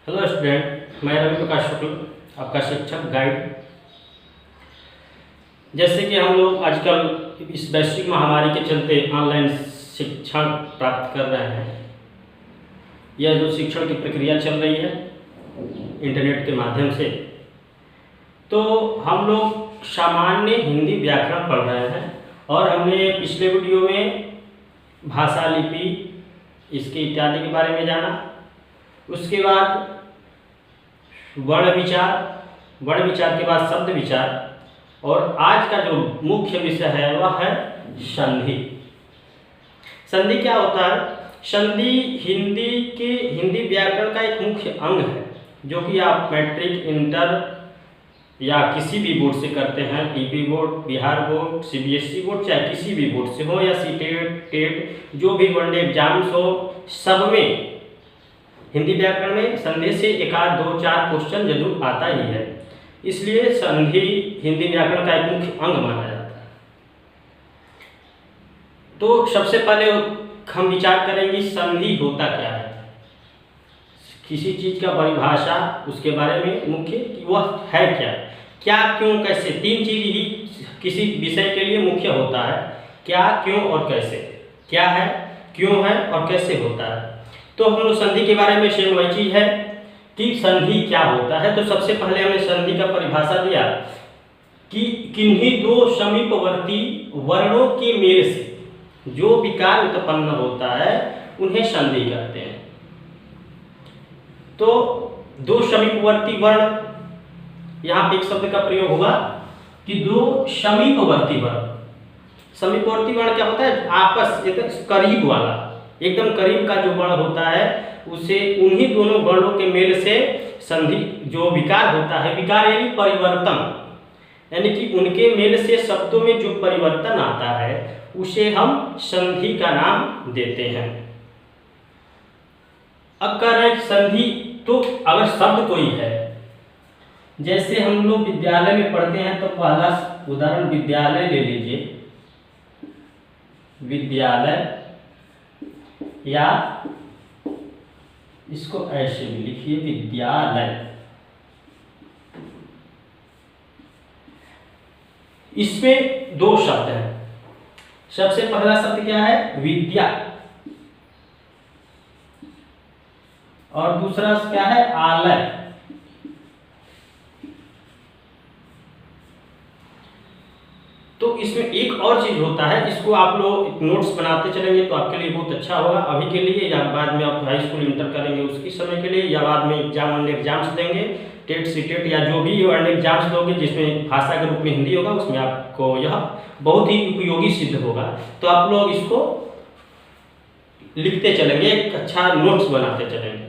Hello student, मैं रवि प्रकाश शुक्ल, आपका शिक्षक गाइड। जैसे कि हम लोग आजकल इस वैश्विक महामारी के चलते ऑनलाइन शिक्षण प्राप्त कर रहे हैं। यह जो शिक्षण की प्रक्रिया चल रही है इंटरनेट के माध्यम से, तो हम लोग सामान्य हिंदी व्याकरण पढ़ रहे हैं और हमने पिछले वीडियो में भाषा लिपि इसके इत्यादि के बारे में जाना। उसके बाद वर्ण विचार के बाद शब्द विचार, और आज का जो मुख्य विषय है वह है संधि। संधि क्या होता है? संधि हिंदी व्याकरण का एक मुख्य अंग है, जो कि आप मैट्रिक, इंटर या किसी भी बोर्ड से करते हैं, UP board, Bihar board, CBSE board, चाहे किसी भी बोर्ड से हो, या सीटेट, टेट, जो भी वनडे एग्जाम्स हो, सब में हिंदी व्याकरण में संधि से एक आध दो चार क्वेश्चन जरूर आता ही है। इसलिए संधि हिंदी व्याकरण का एक मुख्य अंग माना जाता है। तो सबसे पहले हम विचार करेंगे संधि होता क्या है, किसी चीज का परिभाषा, उसके बारे में मुख्य कि वह है क्या, क्या, क्यों, कैसे। तीन चीज ही किसी विषय के लिए मुख्य होता है: क्या, क्यों और कैसे। क्या है, क्यों है और कैसे होता है। तो हम लोग संधि के बारे में सेम वही चीज है कि संधि क्या होता है। तो सबसे पहले हमने संधि का परिभाषा दिया कि किन्हीं दो समीपवर्ती वर्णों के मेल से जो विकार उत्पन्न होता है उन्हें संधि कहते हैं। तो दो समीपवर्ती वर्ण, यहाँ पे एक शब्द का प्रयोग होगा कि दो समीपवर्ती वर्ण। समीपवर्ती वर्ण क्या होता है? आपस एकदम करीब वाला, एकदम करीब का जो वर्ण होता है उसे, उन्हीं दोनों वर्णों के मेल से संधि जो विकार होता है, विकार यानी परिवर्तन, यानी कि उनके मेल से शब्दों में जो परिवर्तन आता है उसे हम संधि का नाम देते हैं। अब कह रहे हैं संधि, तो अगर शब्द कोई है, जैसे हम लोग विद्यालय में पढ़ते हैं, तो पहला उदाहरण विद्यालय ले लीजिए। विद्यालय, या इसको ऐसे भी लिखिए विद्यालय। इसमें दो शब्द हैं। सबसे पहला शब्द क्या है? विद्या, और दूसरा क्या है? आलय। तो इसमें एक और चीज होता है, इसको आप लोग नोट्स बनाते चलेंगे तो आपके लिए बहुत अच्छा होगा। अभी के लिए या बाद में आप हाई स्कूल इंटर करेंगे उसकी समय के लिए, या बाद में एग्जाम्स देंगे, टेट, सीटेट या जो भी एग्जाम्स दोगे जिसमें भाषा के रूप में हिंदी होगा, उसमें आपको यह बहुत ही उपयोगी सिद्ध होगा। तो आप लोग इसको लिखते चलेंगे, एक अच्छा नोट्स बनाते चलेंगे।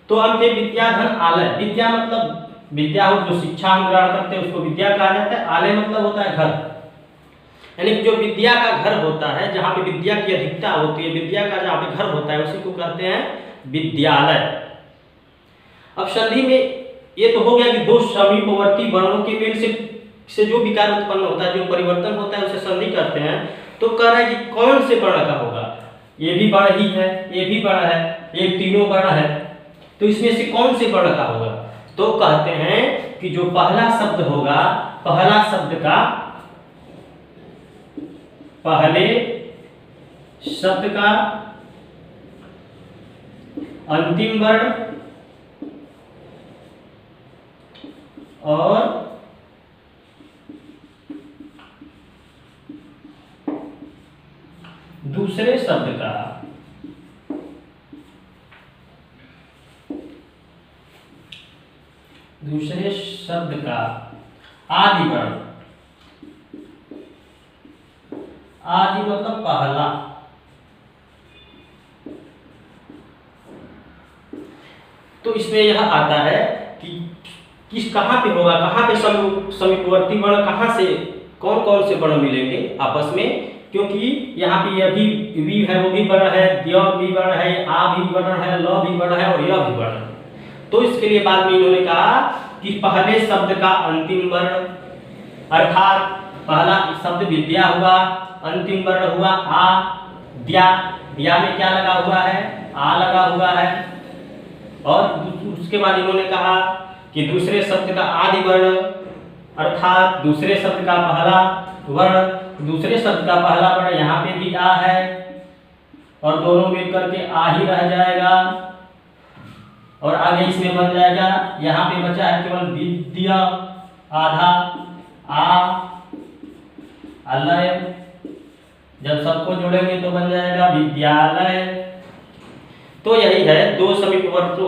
तो हम थे विद्या धन आलय। विद्या मतलब विद्या हो, जो शिक्षा हम ग्रहण करते हैं उसको विद्या कहा जाता है। आलय मतलब होता है घर, यानी जो विद्या का घर होता है, जहाँ पे विद्या की अधिकता होती है, विद्या का जहाँ पे घर होता है, उसी को कहते हैं विद्यालय। अब संधि में ये तो हो गया कि दो समीपवर्ती वर्णों के मेल से जो विकार उत्पन्न होता है, जो परिवर्तन होता है, उसे संधि कहते हैं। तो कह रहा है कि कौन से वर्ण का होगा? ये भी वर्ण ही है, ये भी वर्ण है, ये तीनों वर्ण है, तो इसमें से कौन से वर्ण का होगा? तो कहते हैं कि जो पहला शब्द होगा, पहला शब्द का, पहले शब्द का अंतिम वर्ण और दूसरे शब्द का आदि वर्ण। आदि मतलब पहला। तो इसमें यह आता है कि कहाँ पे होगा, कहाँ पे समीपवर्ती वर्ण, कहाँ से कौन कौन से वर्ण मिलेंगे आपस में, क्योंकि यहाँ पे यह भी है, वो भी वर्ण है, य भी वर्ण है, आ भी वर्ण है, ल भी वर्ण है और य भी वर्ण है। तो इसके लिए बाद में इन्होंने कहा कि पहले शब्द का अंतिम वर्ण, अर्थात पहला शब्द विद्या हुआ, अंतिम वर्ण हुआ आ, द्या। दिया में क्या लगा हुआ है? आ लगा हुआ है। और उसके बाद इन्होंने कहा कि दूसरे शब्द का आदि वर्ण अर्थात दूसरे शब्द का पहला वर्ण, दूसरे शब्द का पहला वर्ण यहाँ पे भी आ है और दोनों मिलकर के आ ही रह जाएगा और आगे इसमें बन जाएगा। यहाँ पे बचा है केवल विद्या आधा आ अलय, जब सबको जोड़ेंगे तो बन जाएगा विद्यालय। तो यही है दो समीपवर्ती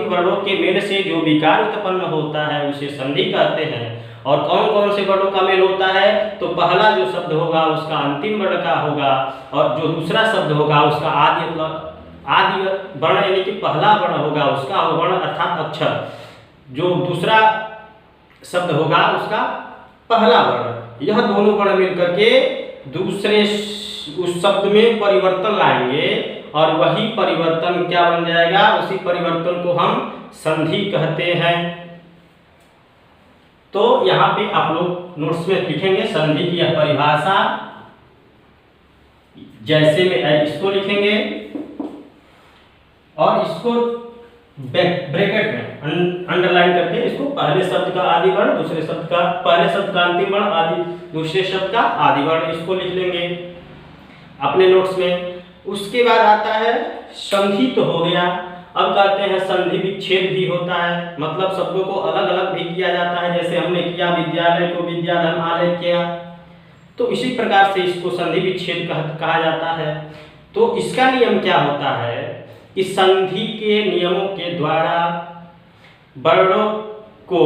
वर्णों के मेल से जो विकार उत्पन्न होता है उसे संधि कहते हैं। और कौन कौन से वर्णों का मेल होता है? तो पहला जो शब्द होगा उसका अंतिम वर्ण का होगा और जो दूसरा शब्द होगा उसका आदि वर्ण यानी कि पहला वर्ण होगा उसका वर्ण अर्थात अक्षर, जो दूसरा शब्द होगा उसका पहला वर्ण। यह दोनों वर्ण मिलकर के दूसरे उस शब्द में परिवर्तन लाएंगे और वही परिवर्तन क्या बन जाएगा? उसी परिवर्तन को हम संधि कहते हैं। तो यहाँ पे आप लोग नोट्स में लिखेंगे संधि की यह परिभाषा, जैसे में इसको लिखेंगे और इसको ब्रैकेट में अंडरलाइन करके इसको पहले शब्द का आदि वर्ण, दूसरे शब्द का पहले शब्द का अंतिम वर्ण, आदि दूसरे शब्द का आदि वर्ण, इसको लिख लेंगे अपने नोट्स में। उसके बाद आता है संधि तो हो गया, अब कहते हैं संधि विच्छेद भी होता है, मतलब शब्दों को अलग अलग भी किया जाता है। जैसे हमने किया विद्यालय को विद्याधन आलय किया, तो इसी प्रकार से इसको संधि विच्छेद कहा जाता है। तो इसका नियम क्या होता है कि संधि के नियमों के द्वारा वर्णों को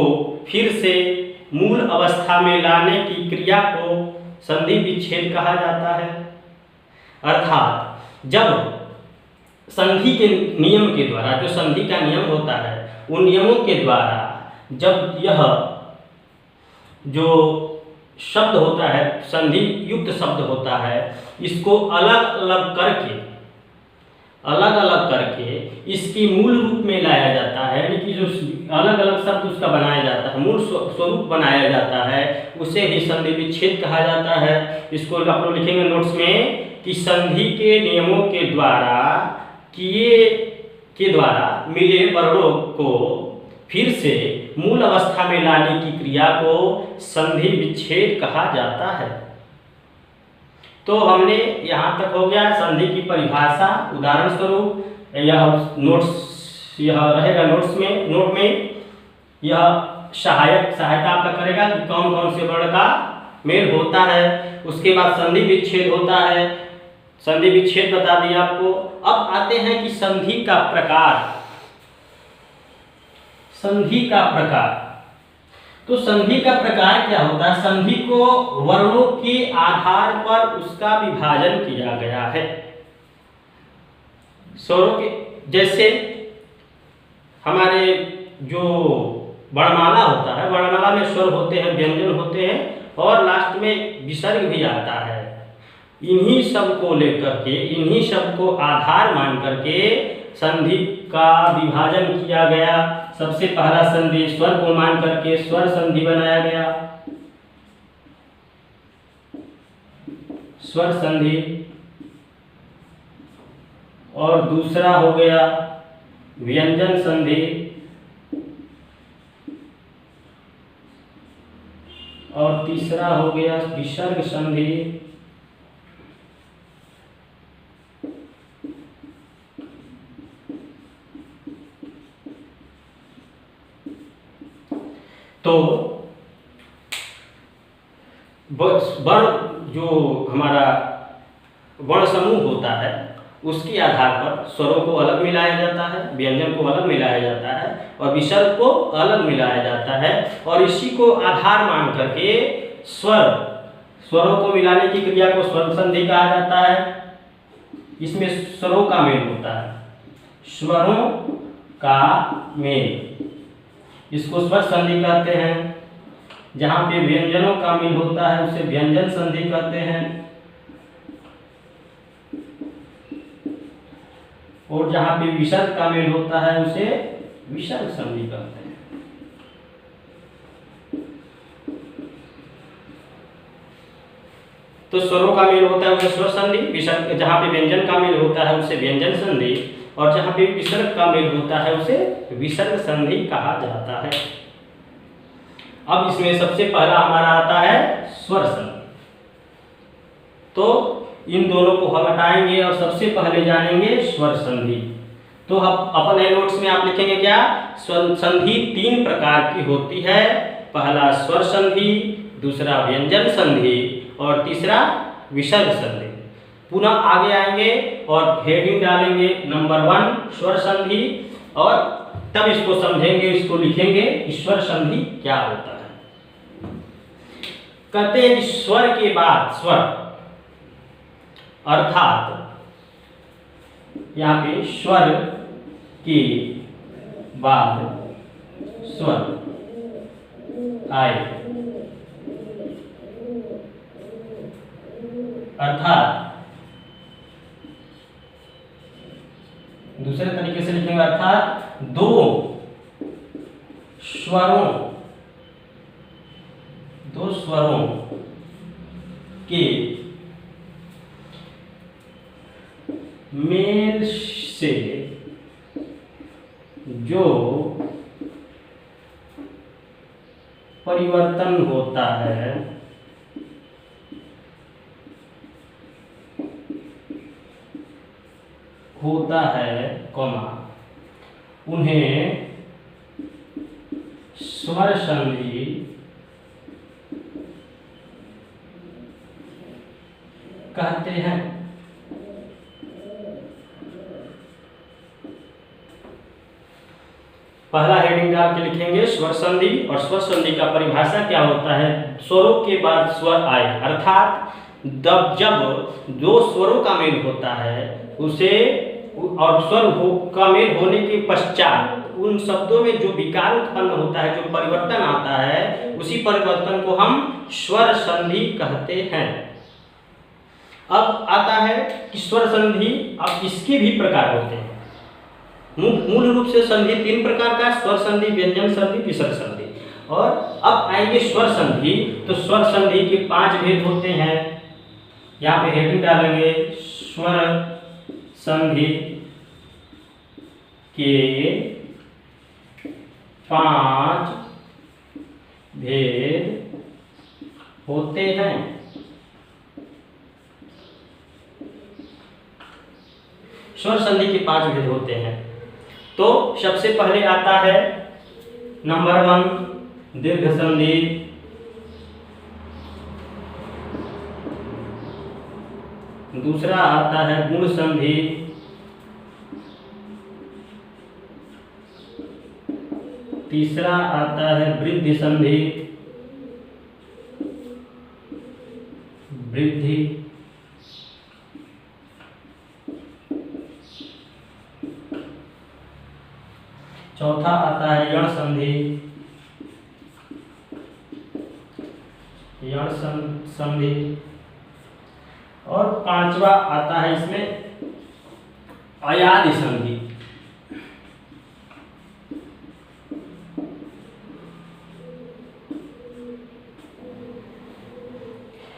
फिर से मूल अवस्था में लाने की क्रिया को संधि विच्छेद कहा जाता है। अर्थात जब संधि के नियम के द्वारा, जो संधि का नियम होता है उन नियमों के द्वारा जब यह जो शब्द होता है संधि युक्त शब्द होता है, इसको अलग अलग करके इसकी मूल रूप में लाया जाता है, यानी कि जो अलग अलग शब्द उसका बनाया जाता है, मूल स्वरूप बनाया जाता है, उसे ही संधि विच्छेद कहा जाता है। इसको आप लोग लिखेंगे नोट्स में कि संधि के नियमों के द्वारा मिले वर्णों को फिर से मूल अवस्था में लाने की क्रिया को संधि विच्छेद कहा जाता है। तो हमने यहाँ तक हो गया संधि की परिभाषा। उदाहरण स्वरूप यह रहेगा नोट में यह सहायता आपका करेगा कि कौन कौन से वर्ण का मेल होता है। उसके बाद संधि विच्छेद होता है, संधि विच्छेद बता दिया आपको। अब आते हैं कि संधि का प्रकार। तो संधि का प्रकार क्या होता है? संधि को वर्णों के आधार पर उसका विभाजन किया गया है। स्वरों के जैसे हमारे जो वर्णमाला होता है, वर्णमाला में स्वर होते हैं, व्यंजन होते हैं और लास्ट में विसर्ग भी आता है। इन्हीं सब को लेकर के, इन्हीं सब को आधार मान करके संधि का विभाजन किया गया। सबसे पहला संधि स्वर को मान करके स्वर संधि बनाया गया, स्वर संधि। और दूसरा हो गया व्यंजन संधि और तीसरा हो गया विसर्ग संधि। तो वर्ण जो हमारा वर्ण समूह होता है उसके आधार पर स्वरों को अलग मिलाया जाता है, व्यंजन को अलग मिलाया जाता है और विसर्ग को अलग मिलाया जाता है। और इसी को आधार मान करके स्वरों को मिलाने की क्रिया को स्वर संधि कहा जाता है। इसमें स्वरों का मेल होता है, स्वरों का मेल, इसको स्वर संधि कहते हैं। जहाँ पे व्यंजनों का मेल होता है उसे व्यंजन संधि कहते हैं और जहाँ पे विसर्ग का मेल होता है उसे विसर्ग संधि कहते हैं। तो स्वरों का मेल होता है उसे स्वर संधि, विसर्ग जहाँ पे व्यंजन का मेल होता है उसे व्यंजन संधि और जहाँ पे विसर्ग का मेल होता है उसे विसर्ग संधि कहा जाता है। अब इसमें सबसे पहला हमारा आता है स्वर संधि। तो इन दोनों को हम हटाएंगे और सबसे पहले जानेंगे स्वर संधि। तो हम अपने नोट्स में आप लिखेंगे क्या, स्वर संधि 3 प्रकार की होती है। पहला स्वर संधि, दूसरा व्यंजन संधि और तीसरा विसर्ग संधि। पुनः आगे आएंगे और हेडिंग डालेंगे नंबर 1 स्वर संधि, और तब इसको समझेंगे, इसको लिखेंगे स्वर संधि क्या होता है। कहते हैं कि स्वर के बाद स्वर, अर्थात यहाँ पे स्वर के बाद स्वर आए, अर्थात दूसरे तरीके से लिखेंगे, अर्थात 2 स्वरों के मेल से जो परिवर्तन होता है कौमा, उन्हें स्वर संधि कहते हैं। पहला हेडिंग डाल के लिखेंगे स्वर संधि, और स्वर संधि का परिभाषा क्या होता है, स्वरों के बाद स्वर आए, अर्थात जब 2 स्वरों का मेल होता है उसे, और स्वर का मेल होने के पश्चात उन शब्दों में जो विकार उत्पन्न होता है, जो परिवर्तन आता है, उसी परिवर्तन को हम स्वर संधि कहते हैं। अब आता है कि स्वर संधि, अब इसके भी प्रकार होते हैं। मूल रूप से संधि 3 प्रकार का, स्वर संधि, व्यंजन संधि, विसर्ग संधि। और अब आएंगे स्वर संधि। तो स्वर संधि के 5 भेद होते हैं। यहाँ पे हेडिंग डालेंगे स्वर संधि के 5 भेद होते हैं। स्वर संधि के 5 भेद होते हैं। तो सबसे पहले आता है नंबर 1 दीर्घ संधि, दूसरा आता है गुण संधि, तीसरा आता है वृद्धि संधि, वृद्धि, चौथा आता है यण संधि, संधि, और 5वां आता है इसमें अयादि संधि।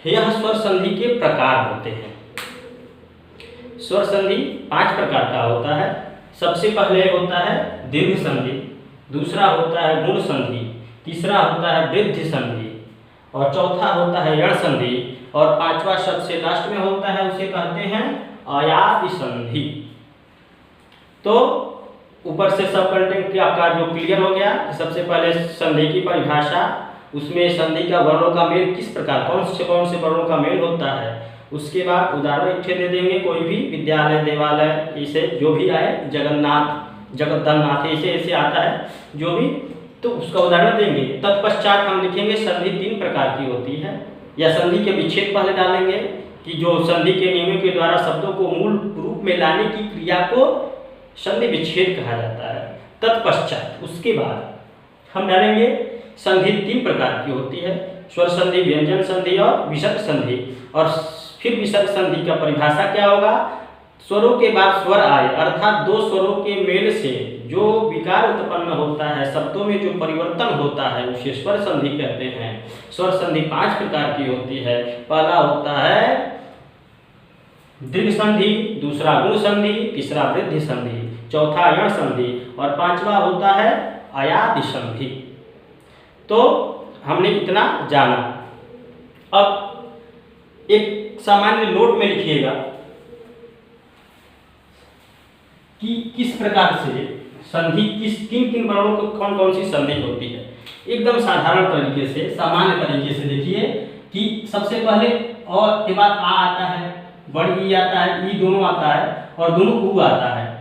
यह स्वर संधि के प्रकार होते हैं। स्वर संधि 5 प्रकार का होता है। सबसे पहले होता है दीर्घ संधि, दूसरा होता है गुण संधि, तीसरा होता है वृद्धि संधि, और चौथा होता है यण संधि, और 5वां सबसे लास्ट में होता है, उसे कहते हैं अयादि संधि। तो ऊपर से सब कंटेंट की आपका जो क्लियर हो गया। सबसे पहले संधि की परिभाषा, उसमें संधि का वर्णों का मेल किस प्रकार, कौन से वर्णों का मेल होता है। उसके बाद उदाहरण एक दे देंगे, कोई भी विद्यालय, देवालय, इसे जो भी आए, जगन्नाथ, जगद्दलनाथ, ऐसे आता है जो भी, तो उसका उदाहरण देंगे। तत्पश्चात हम लिखेंगे संधि 3 प्रकार की होती है, या संधि के विच्छेद पहले डालेंगे कि जो संधि के नियमों के द्वारा शब्दों को मूल रूप में लाने की क्रिया को संधि विच्छेद कहा जाता है। तत्पश्चात उसके बाद हम डालेंगे संधि 3 प्रकार की होती है, स्वर संधि, व्यंजन संधि और विसर्ग संधि। और फिर विसर्ग संधि का परिभाषा क्या होगा, स्वरों के बाद स्वर आए, अर्थात 2 स्वरों के मेल से जो विकार उत्पन्न होता है, शब्दों में जो परिवर्तन होता है, उसे स्वर संधि कहते हैं। स्वर संधि 5 प्रकार की होती है। पहला होता है दीर्घ संधि, दूसरा गुण संधि, तीसरा वृद्धि संधि। चौथा यण संधि और पांचवा होता है अयादि संधि। तो हमने इतना जाना। अब एक सामान्य नोट में लिखिएगा कि किस प्रकार से संधि किन किन वर्णों को कौन कौन सी संधि होती है। एकदम साधारण तरीके से सामान्य तरीके से देखिए कि सबसे पहले अ के बाद आ आता है, वर्ण ई आता है, ई दोनों आता है और दोनों उ आता है।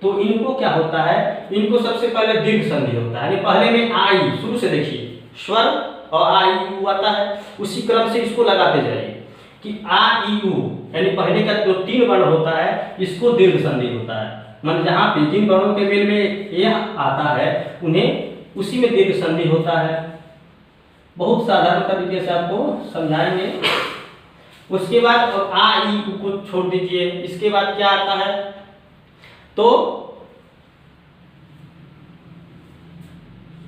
तो इनको क्या होता है, इनको सबसे पहले दीर्घ संधि होता है। यानी पहले में आ ई, शुरू से देखिए स्वर और आ ई उ आता है, उसी क्रम से इसको लगाते जाइए कि आ ई उ, यानी पहले का जो 3 वर्ण होता है इसको दीर्घ संधि होता है। मतलब जहाँ पे 3 वर्णों के मेल में यह आता है उन्हें उसी में दीर्घ संधि होता है। बहुत साधारण तरीके से आपको समझाएंगे। उसके बाद आ ई उ को छोड़ दीजिए। इसके बाद क्या आता है, तो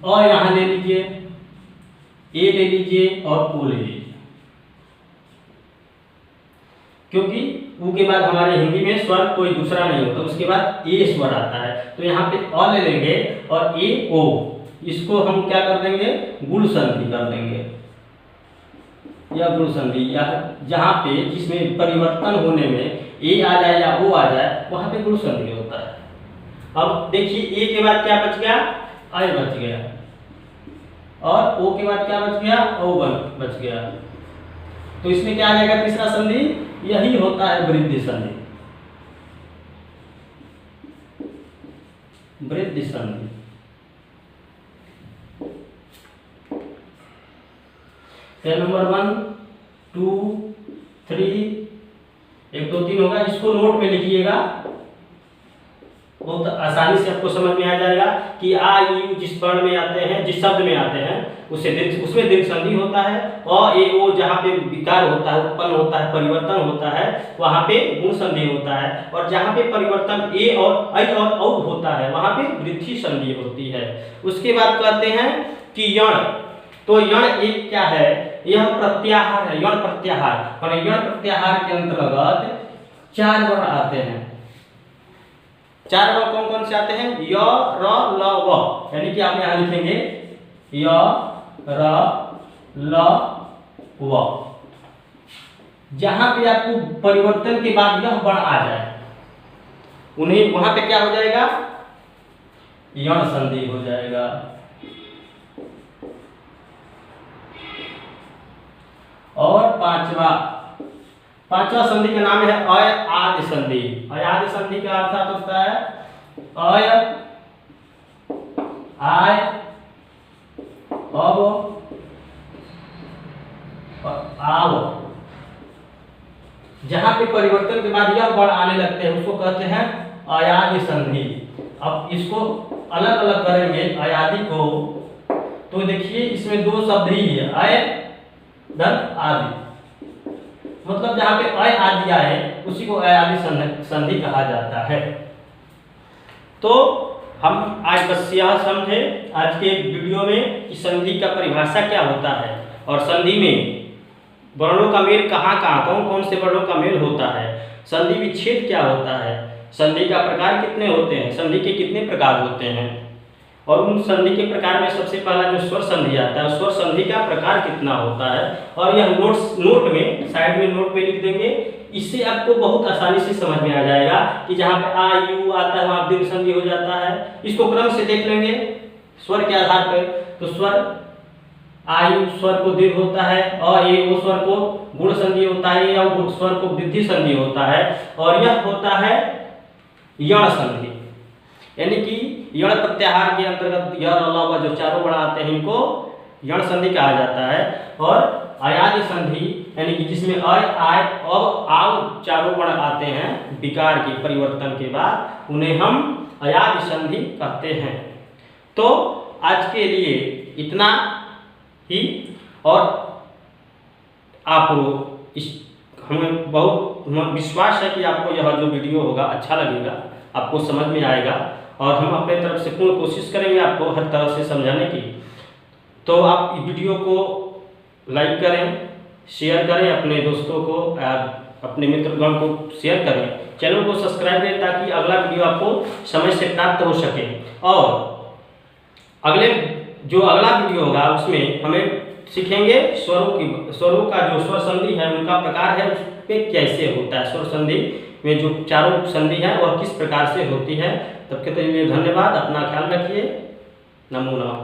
अ यहां ले लीजिए, ए ले लीजिए और ओ ले लीजिए, क्योंकि उ के बाद हमारे हिंदी में स्वर कोई दूसरा नहीं होता, उसके बाद ए स्वर आता है। तो यहाँ पे अ ले लेंगे और ए ओ, इसको हम क्या कर देंगे, गुण संधि कर देंगे। यह गुण संधि, यह जहाँ पे जिसमें परिवर्तन होने में ए आ जाए या ओ आ जाए वहां पे गुण संधि होता है। अब देखिए ए के बाद क्या बच गया, आय बच गया, और ओ के बाद क्या बच गया, ओ बच गया। तो इसमें क्या आ जाएगा तीसरा संधि, यही होता है वृद्धि संधि। वृद्धि संधि नंबर 1 2 3 1 2 3 होगा। इसको नोट में लिखिएगा, बहुत आसानी से आपको समझ में आ जाएगा कि आ ई उ जिस वर्ण में आते हैं, जिस शब्द में आते हैं उसमें दीर्घ संधि होता है। अ ए ओ जहाँ पे विकार होता है, उत्पन्न होता है, परिवर्तन होता है, वहां पे गुण संधि होता है। और जहाँ पे परिवर्तन ए और ऐ और औ होता है वहां पे वृद्धि संधि होती है। उसके बाद कहते हैं कि यण। तो यण एक क्या है, यह प्रत्याहार है, यण प्रत्याहार। और यण प्रत्याहार के अंतर्गत 4 वर्ण आते हैं। 4 वर्ण कौन कौन से आते हैं, य र ल व। यानी कि आप यहां लिखेंगे य र ल व। जहां पे आपको परिवर्तन के बाद यह वर्ण आ जाए उन्हें वहां पे क्या हो जाएगा, यण संधि हो जाएगा। और पांचवा संधि का नाम है अयादि संधि। अयादि संधि का अर्थ होता है अय आय अब और आव। जहां पे परिवर्तन के बाद यह वर्ण आने लगते हैं उसको कहते हैं अयादि संधि। अब इसको अलग अलग करेंगे अयादि को, तो देखिए इसमें 2 शब्द ही है, अय धन आदि। मतलब जहां पे अय आदि आए उसी को अयादि संधि कहा जाता है। तो हम आज बस यह समझे आज के वीडियो में कि संधि का परिभाषा क्या होता है और संधि में वर्णों का मेल कहाँ कहाँ कौन कौन से वर्णों का मेल होता है, संधि विच्छेद क्या होता है, संधि का प्रकार कितने होते हैं, संधि के कितने प्रकार होते हैं, और उन संधि के प्रकार में सबसे पहला जो स्वर संधि आता है स्वर संधि का प्रकार कितना होता है। और यह नोट में साइड में नोट में लिख देंगे। इससे आपको बहुत आसानी से समझ में आ जाएगा कि जहाँ पे आ यू आता है वहाँ दीर्घ संधि हो जाता है। इसको क्रम से देख लेंगे स्वर के आधार पर। तो स्वर आयु स्वर को दीर्घ होता है, अ ए ओ स्वर को गुण संधि होता है, या स्वर को वृद्धि संधि होता है, और यह होता है यण संधि। यानी कि यण प्रत्याहार के अंतर्गत य र ल व जो 4 वर्ण आते हैं इनको यण संधि कहा जाता है। और अयादि संधि यानी कि जिसमें अय आय अब आव 4 वर्ण आते हैं विकार के परिवर्तन के बाद, उन्हें हम अयादि संधि कहते हैं। तो आज के लिए इतना ही। और आप हमें बहुत विश्वास है कि आपको यह जो वीडियो होगा अच्छा लगेगा, आपको समझ में आएगा, और हम अपने तरफ से पूर्ण कोशिश करेंगे आपको हर तरह से समझाने की। तो आप इस वीडियो को लाइक करें, शेयर करें अपने दोस्तों को, अपने मित्रगण को शेयर करें, चैनल को सब्सक्राइब करें ताकि अगला वीडियो आपको समय से प्राप्त हो सके। और जो अगला वीडियो होगा उसमें हमें सीखेंगे स्वरों का जो स्वर संधि है उनका प्रकार है, उस पर कैसे होता है, स्वर संधि में जो चारों संधि है वह किस प्रकार से होती है। तब के लिए धन्यवाद, अपना ख्याल रखिए, नमो नमः।